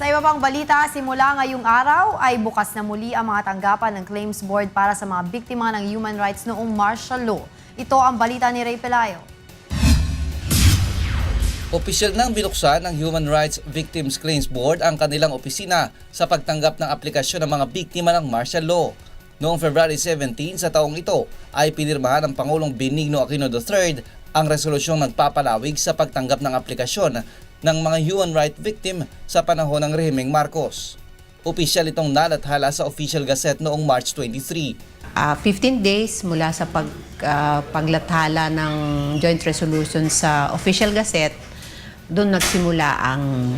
Sa iba pang balita, simula ngayong araw ay bukas na muli ang mga tanggapan ng Claims Board para sa mga biktima ng human rights noong martial law. Ito ang balita ni Ray Pelayo. Opisyal nang binuksan ng Human Rights Victims Claims Board ang kanilang opisina sa pagtanggap ng aplikasyon ng mga biktima ng martial law. Noong February 17 sa taong ito ay pinirmahan ng Pangulong Benigno Aquino III ang resolusyong nagpapalawig sa pagtanggap ng aplikasyon ng mga human rights victim sa panahon ng rehimeng Marcos. Opisyal itong nalathala sa Official Gazette noong March 23. 15 days mula sa paglathala ng joint resolution sa Official Gazette, doon nagsimula ang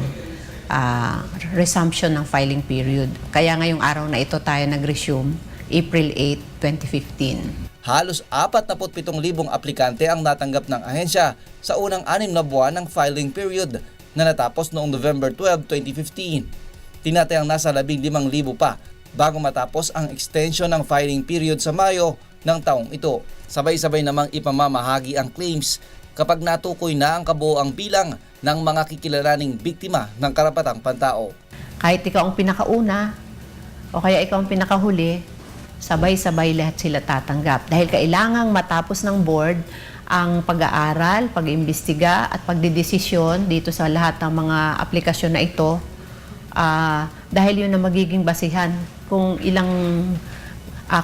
resumption ng filing period. Kaya ngayong araw na ito tayo nag-resume, April 8, 2015. Halos 47,000 aplikante ang natanggap ng ahensya sa unang 6 na buwan ng filing period na natapos noong November 12, 2015. Tinatayang nasa 15,000 pa bago matapos ang extension ng filing period sa Mayo ng taong ito. Sabay-sabay namang ipamamahagi ang claims kapag natukoy na ang kabuoang bilang ng mga kikilalaning biktima ng karapatang pantao. Kahit ikaw ang pinakauna o kaya ikaw ang pinakahuli, sabay-sabay lahat sila tatanggap. Dahil kailangang matapos ng board ang pag-aaral, pag-imbestiga at pagdidesisyon dito sa lahat ng mga aplikasyon na ito dahil yun ang magiging basihan kung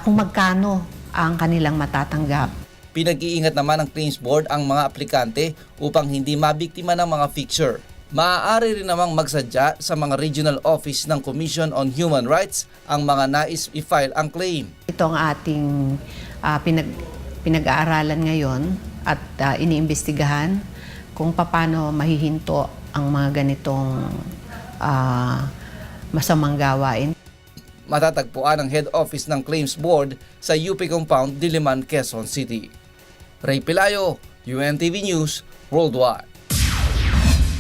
kung magkano ang kanilang matatanggap. Pinag-iingat naman ng Claims Board ang mga aplikante upang hindi mabiktima ng mga fixture. Maaari rin namang magsadya sa mga regional office ng Commission on Human Rights ang mga nais i-file ang claim. Ito ang ating pinag-aaralan ngayon at iniimbestigahan kung paano mahihinto ang mga ganitong masamang gawain. Matatagpuan ang head office ng Claims Board sa UP Compound, Diliman, Quezon City. Ray Pelayo, UNTV News, Worldwide.